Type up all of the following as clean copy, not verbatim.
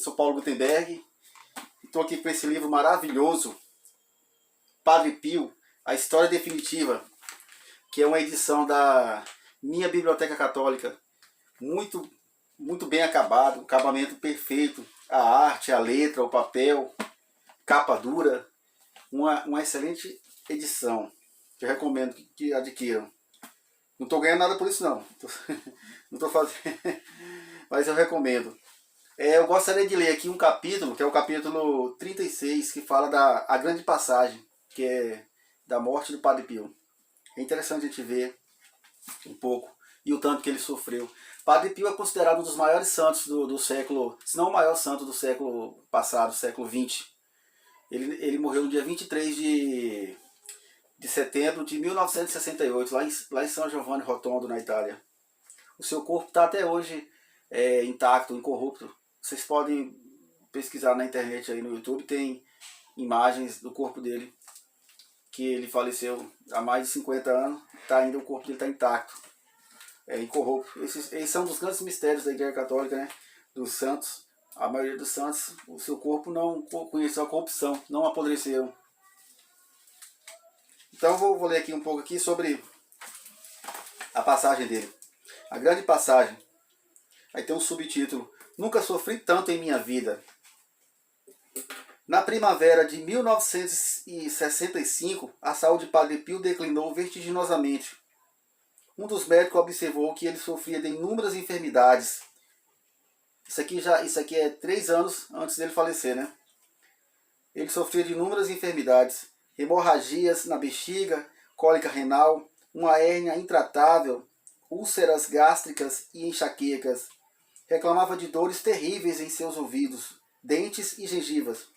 Eu sou Paulo Gutenberg e estou aqui com esse livro maravilhoso, Padre Pio, A História Definitiva, que é uma edição da minha Biblioteca Católica. Muito bem acabado, acabamento perfeito, a arte, a letra, o papel, capa dura, uma excelente edição, que eu recomendo que adquiram. Não estou ganhando nada por isso não, não estou fazendo, mas eu recomendo. Eu gostaria de ler aqui um capítulo, que é o capítulo 36, que fala da grande passagem, que é da morte do Padre Pio. É interessante a gente ver um pouco, e o tanto que ele sofreu. Padre Pio é considerado um dos maiores santos do século, se não o maior santo do século passado, século XX. Ele morreu no dia 23 de setembro de 1968, lá em São Giovanni Rotondo, na Itália. O seu corpo está até hoje intacto, incorrupto. Vocês podem pesquisar na internet, aí no YouTube, tem imagens do corpo dele, que ele faleceu há mais de 50 anos, ainda o corpo dele está intacto, incorrupto. Esses são dos grandes mistérios da Igreja Católica, né? Dos santos. A maioria dos santos, o seu corpo não conheceu a corrupção, não apodreceram. Então vou ler aqui um pouco aqui sobre a passagem dele. A grande passagem. Aí tem um subtítulo: Nunca sofri tanto em minha vida. Na primavera de 1965, a saúde de Padre Pio declinou vertiginosamente. Um dos médicos observou que ele sofria de inúmeras enfermidades. Isso aqui é 3 anos antes dele falecer, né? Ele sofria de inúmeras enfermidades, hemorragias na bexiga, cólica renal, uma hérnia intratável, úlceras gástricas e enxaquecas. Reclamava de dores terríveis em seus ouvidos, dentes e gengivas.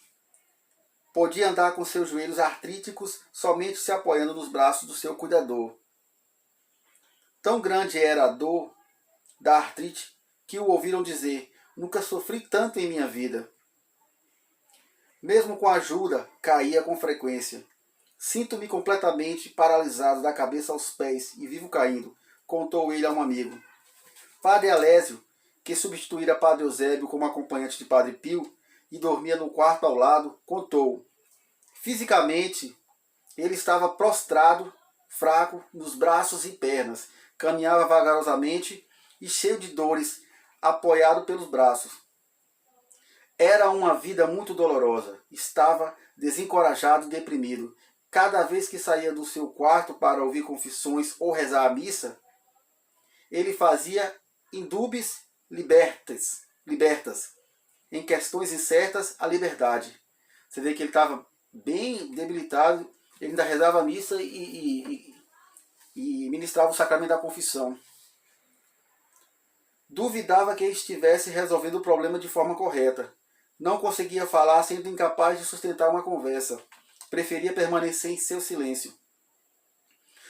Podia andar com seus joelhos artríticos somente se apoiando nos braços do seu cuidador. Tão grande era a dor da artrite que o ouviram dizer: nunca sofri tanto em minha vida. Mesmo com ajuda, caía com frequência. Sinto-me completamente paralisado da cabeça aos pés e vivo caindo, contou ele a um amigo. Padre Alésio, que substituíra Padre Eusébio como acompanhante de Padre Pio e dormia no quarto ao lado, contou. Fisicamente, ele estava prostrado, fraco, nos braços e pernas, caminhava vagarosamente e cheio de dores, apoiado pelos braços. Era uma vida muito dolorosa. Estava desencorajado e deprimido. Cada vez que saía do seu quarto para ouvir confissões ou rezar a missa, ele fazia indubis libertas, em questões incertas à liberdade. Você vê que ele estava bem debilitado, ele ainda rezava a missa e ministrava o sacramento da confissão. Duvidava que estivesse resolvendo o problema de forma correta. Não conseguia falar, sendo incapaz de sustentar uma conversa. Preferia permanecer em seu silêncio.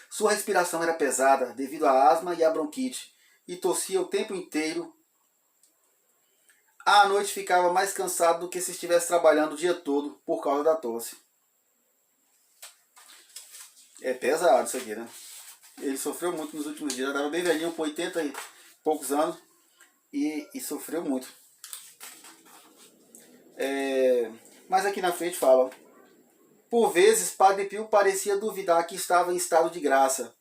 Sua respiração era pesada devido à asma e à bronquite, e tossia o tempo inteiro. À noite ficava mais cansado do que se estivesse trabalhando o dia todo por causa da tosse. É pesado isso aqui, né? Ele sofreu muito nos últimos dias. Estava bem velhinho, com 80 e poucos anos, e sofreu muito. Mas aqui na frente fala: por vezes, Padre Pio parecia duvidar que estava em estado de graça.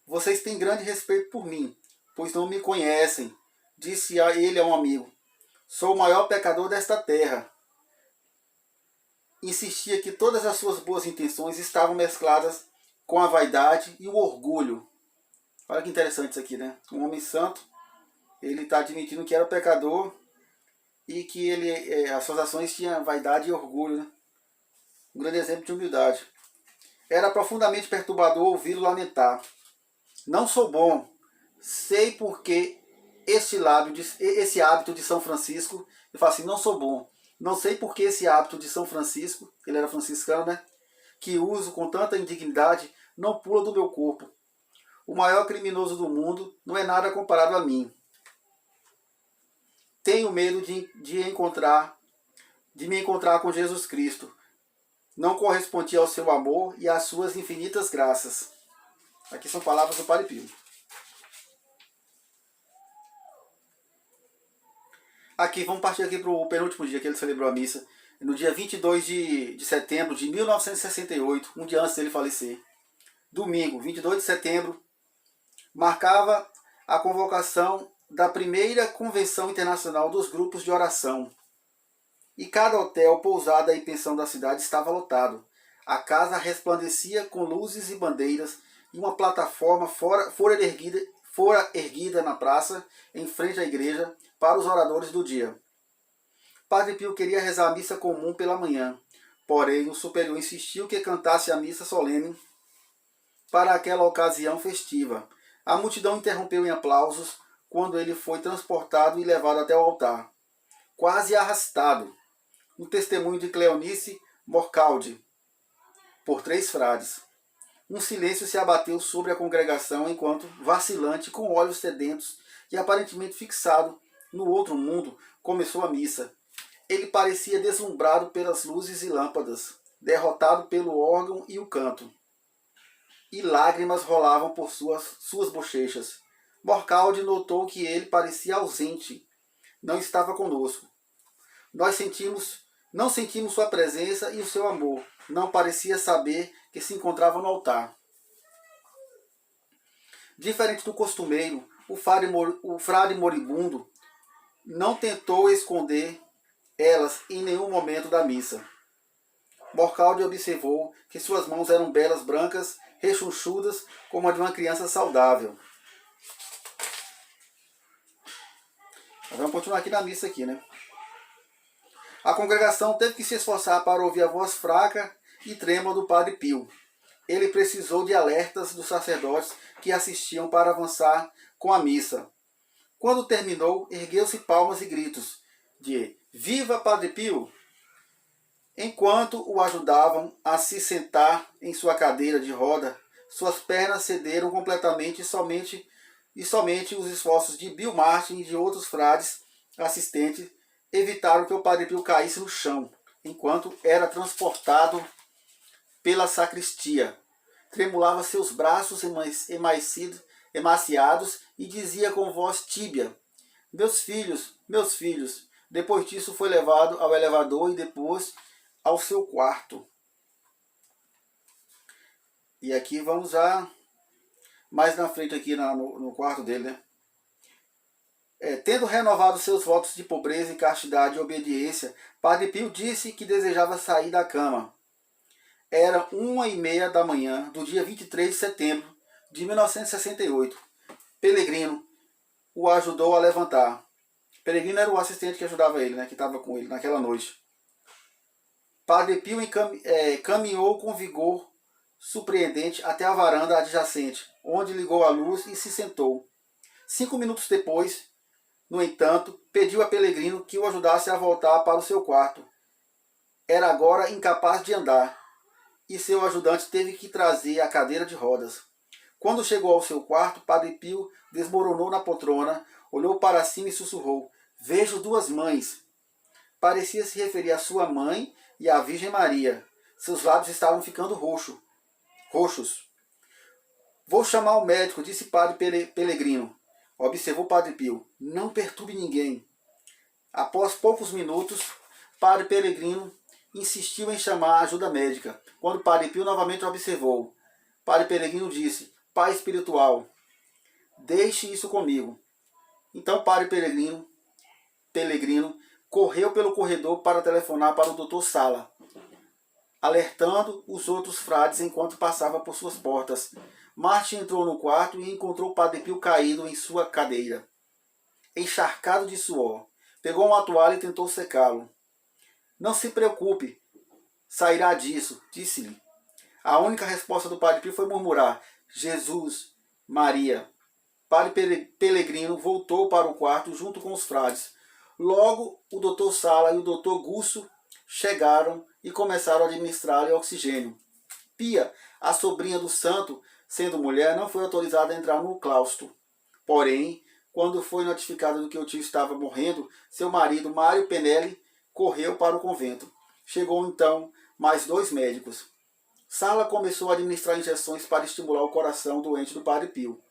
Vocês têm grande respeito por mim, pois não me conhecem, disse ele a um amigo. Sou o maior pecador desta terra. Insistia que todas as suas boas intenções estavam mescladas com a vaidade e o orgulho. Olha que interessante isso aqui, né? Um homem santo, ele está admitindo que era pecador e que as suas ações tinham vaidade e orgulho, né? Um grande exemplo de humildade. Era profundamente perturbador ouvi-lo lamentar. Não sou bom, sei porque esse hábito de São Francisco, ele fala assim, não sou bom, não sei porque esse hábito de São Francisco, ele era franciscano, né? Que uso com tanta indignidade, não pula do meu corpo. O maior criminoso do mundo não é nada comparado a mim. Tenho medo de me encontrar com Jesus Cristo. Não correspondia ao seu amor e às suas infinitas graças. Aqui são palavras do Padre Pio. Aqui, vamos partir aqui para o penúltimo dia que ele celebrou a missa. No dia 22 de setembro de 1968, um dia antes dele falecer. Domingo, 22 de setembro, marcava a convocação da primeira Convenção Internacional dos Grupos de Oração. E cada hotel, pousada e pensão da cidade estava lotado. A casa resplandecia com luzes e bandeiras e uma plataforma fora erguida na praça, em frente à igreja, para os oradores do dia. Padre Pio queria rezar a missa comum pela manhã, porém o superior insistiu que cantasse a missa solene para aquela ocasião festiva. A multidão interrompeu em aplausos quando ele foi transportado e levado até o altar, quase arrastado, no testemunho de Cleonice Morcaldi, por 3 frades. Um silêncio se abateu sobre a congregação enquanto, vacilante, com olhos sedentos e aparentemente fixado no outro mundo, começou a missa. Ele parecia deslumbrado pelas luzes e lâmpadas, derrotado pelo órgão e o canto. E lágrimas rolavam por suas bochechas. Morcaldi notou que ele parecia ausente, não estava conosco. Não sentimos sua presença e o seu amor. Não parecia saber que se encontrava no altar. Diferente do costumeiro, o frade moribundo não tentou esconder elas em nenhum momento da missa. Morcaldi observou que suas mãos eram belas, brancas, rechonchudas, como a de uma criança saudável. Vamos continuar aqui na missa aqui, né? A congregação teve que se esforçar para ouvir a voz fraca e trêmula do Padre Pio. Ele precisou de alertas dos sacerdotes que assistiam para avançar com a missa. Quando terminou, ergueu-se palmas e gritos de "Viva Padre Pio!". Enquanto o ajudavam a se sentar em sua cadeira de roda, suas pernas cederam completamente e somente os esforços de Bill Martin e de outros frades assistentes evitaram que o Padre Pio caísse no chão, enquanto era transportado pela sacristia. Tremulava seus braços emaciados e dizia com voz tíbia: meus filhos. Depois disso foi levado ao elevador e depois ao seu quarto. E aqui vamos mais na frente aqui no quarto dele, né? Tendo renovado seus votos de pobreza e castidade e obediência, Padre Pio disse que desejava sair da cama. Era 1h30 da manhã do dia 23 de setembro de 1968. Pellegrino o ajudou a levantar. Pellegrino era o assistente que ajudava ele, né, que estava com ele naquela noite. Padre Pio caminhou com vigor surpreendente até a varanda adjacente, onde ligou a luz e se sentou. 5 minutos depois, no entanto, pediu a Pellegrino que o ajudasse a voltar para o seu quarto. Era agora incapaz de andar, e seu ajudante teve que trazer a cadeira de rodas. Quando chegou ao seu quarto, Padre Pio desmoronou na poltrona, olhou para cima e sussurrou: vejo 2 mães. Parecia se referir à sua mãe e à Virgem Maria. Seus lábios estavam ficando roxos. Vou chamar o médico, disse Padre Pellegrino. Observou Padre Pio. Não perturbe ninguém. Após poucos minutos, Padre Pellegrino insistiu em chamar a ajuda médica. Quando Padre Pio novamente observou, Padre Pellegrino disse: Pai espiritual, deixe isso comigo. Então Padre Pellegrino correu pelo corredor para telefonar para o Dr. Sala, alertando os outros frades enquanto passava por suas portas. Martin entrou no quarto e encontrou Padre Pio caído em sua cadeira, encharcado de suor. Pegou uma toalha e tentou secá-lo. Não se preocupe, sairá disso, disse-lhe. A única resposta do Padre Pio foi murmurar: Jesus, Maria. Padre Pellegrino voltou para o quarto junto com os frades. Logo, o Dr. Sala e o Dr. Gusso chegaram e começaram a administrar-lhe oxigênio. Pia, a sobrinha do santo, sendo mulher, não foi autorizada a entrar no claustro. Porém, quando foi notificada do que o tio estava morrendo, seu marido, Mário Penelli, correu para o convento. Chegou então mais 2 médicos. Sala começou a administrar injeções para estimular o coração doente do Padre Pio.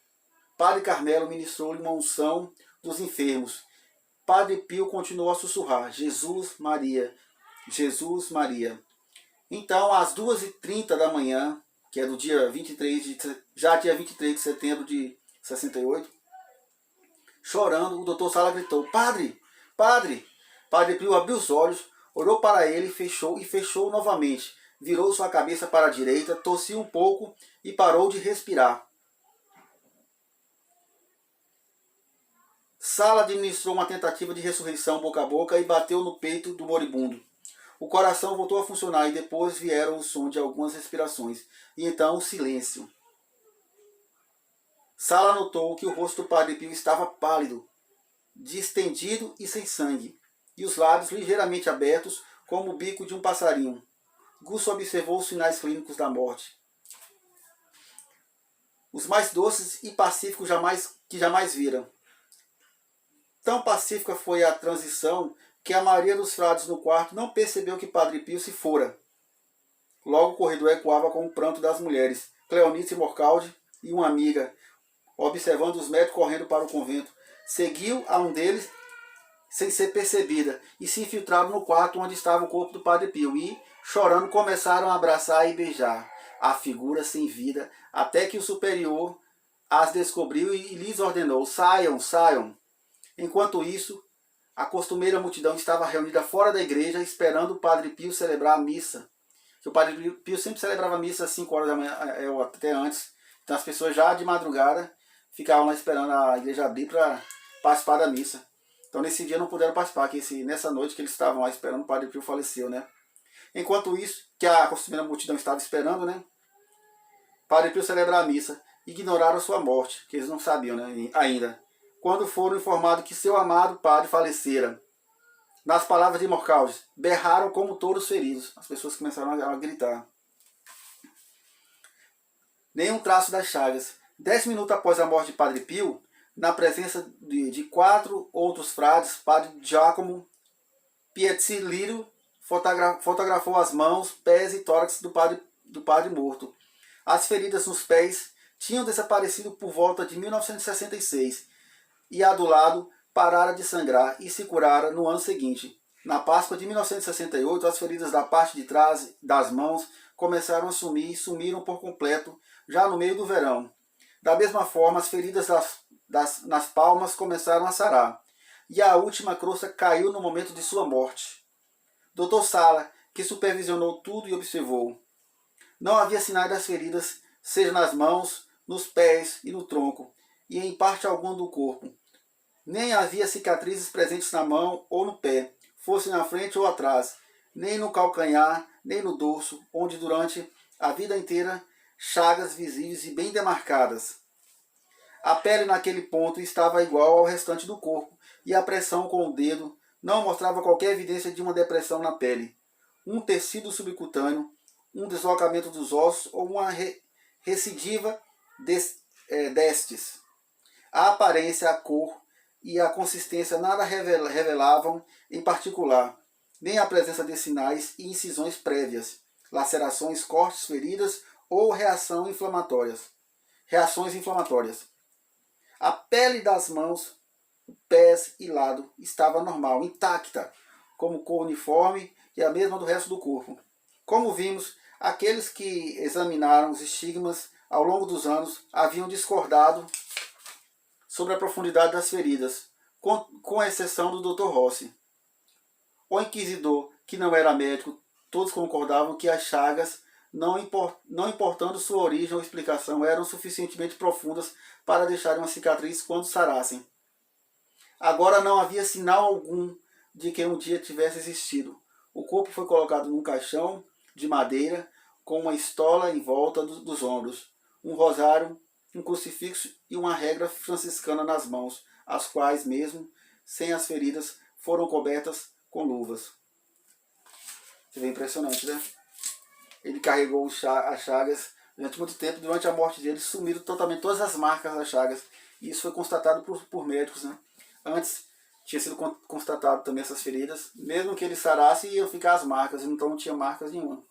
Padre Carmelo ministrou-lhe uma unção dos enfermos Padre Pio continuou a sussurrar: Jesus, Maria, Jesus, Maria. Então, às 2h30 da manhã, que é do dia 23 de setembro de 68, chorando, o doutor Sala gritou: Padre, Padre! Padre Pio abriu os olhos, olhou para ele e fechou novamente. Virou sua cabeça para a direita, tossiu um pouco e parou de respirar. Sala administrou uma tentativa de ressurreição boca a boca e bateu no peito do moribundo. O coração voltou a funcionar e depois vieram o som de algumas respirações. E então o silêncio. Sala notou que o rosto do Padre Pio estava pálido, distendido e sem sangue, e os lábios ligeiramente abertos, como o bico de um passarinho. Gusso observou os sinais clínicos da morte. Os mais doces e pacíficos que jamais viram. Tão pacífica foi a transição que a maioria dos frades no quarto não percebeu que Padre Pio se fora. Logo o corredor ecoava com o pranto das mulheres, Cleonice Morcaldi e uma amiga, observando os médicos correndo para o convento. Seguiu a um deles sem ser percebida e se infiltraram no quarto onde estava o corpo do Padre Pio e, chorando, começaram a abraçar e beijar a figura sem vida, até que o superior as descobriu e lhes ordenou: saiam, saiam. Enquanto isso, a costumeira multidão estava reunida fora da igreja esperando o Padre Pio celebrar a missa. Que o Padre Pio sempre celebrava a missa às 5 horas da manhã, ou até antes. Então as pessoas já de madrugada ficavam lá esperando a igreja abrir para participar da missa. Então nesse dia não puderam participar, que nessa noite que eles estavam lá esperando, o Padre Pio faleceu, né? Enquanto isso, que a costumeira multidão estava esperando, né? O Padre Pio celebrar a missa. Ignoraram sua morte, que eles não sabiam, né, ainda. Quando foram informados que seu amado padre falecera. Nas palavras de Morcaldi, berraram como touros feridos. As pessoas começaram a gritar. Nenhum traço das chagas. 10 minutos após a morte de Padre Pio, na presença de 4 outros frades, Padre Giacomo Pietziliro fotografou as mãos, pés e tórax do padre morto. As feridas nos pés tinham desaparecido por volta de 1966 e a do lado parara de sangrar e se curara no ano seguinte. Na Páscoa de 1968, as feridas da parte de trás das mãos começaram a sumir e sumiram por completo já no meio do verão. Da mesma forma, as feridas nas palmas começaram a sarar, e a última crosta caiu no momento de sua morte. Dr. Sala, que supervisionou tudo e observou. Não havia sinais das feridas, seja nas mãos, nos pés e no tronco, e em parte alguma do corpo. Nem havia cicatrizes presentes na mão ou no pé, fosse na frente ou atrás, nem no calcanhar, nem no dorso, onde durante a vida inteira chagas visíveis e bem demarcadas. A pele naquele ponto estava igual ao restante do corpo, e a pressão com o dedo não mostrava qualquer evidência de uma depressão na pele, um tecido subcutâneo, um deslocamento dos ossos ou uma recidiva destes. A aparência, a cor e a consistência nada revelavam em particular, nem a presença de sinais e incisões prévias, lacerações, cortes, feridas ou reações inflamatórias. A pele das mãos, pés e lado estava normal, intacta, como cor uniforme e a mesma do resto do corpo. Como vimos, aqueles que examinaram os estigmas ao longo dos anos haviam discordado sobre a profundidade das feridas, com exceção do Dr. Rossi. O inquisidor, que não era médico, todos concordavam que as chagas, não importando sua origem ou explicação, eram suficientemente profundas para deixarem uma cicatriz quando sarassem. Agora não havia sinal algum de que um dia tivesse existido. O corpo foi colocado num caixão de madeira com uma estola em volta dos ombros, um rosário, um crucifixo e uma regra franciscana nas mãos, as quais, mesmo sem as feridas, foram cobertas com luvas. Isso é impressionante, né? Ele carregou as chagas durante muito tempo. Durante a morte dele, sumiram totalmente todas as marcas das chagas. E isso foi constatado por médicos, né? Antes tinha sido constatado também essas feridas. Mesmo que ele sarasse, iam ficar as marcas. Então não tinha marcas nenhuma.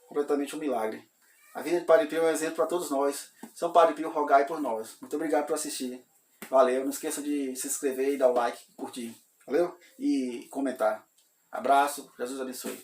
Completamente um milagre. A vida de Padre Pio é um exemplo para todos nós. São Padre Pio, rogai por nós. Muito obrigado por assistir. Valeu. Não esqueça de se inscrever e dar o like, curtir. Valeu? E comentar. Abraço, Jesus abençoe.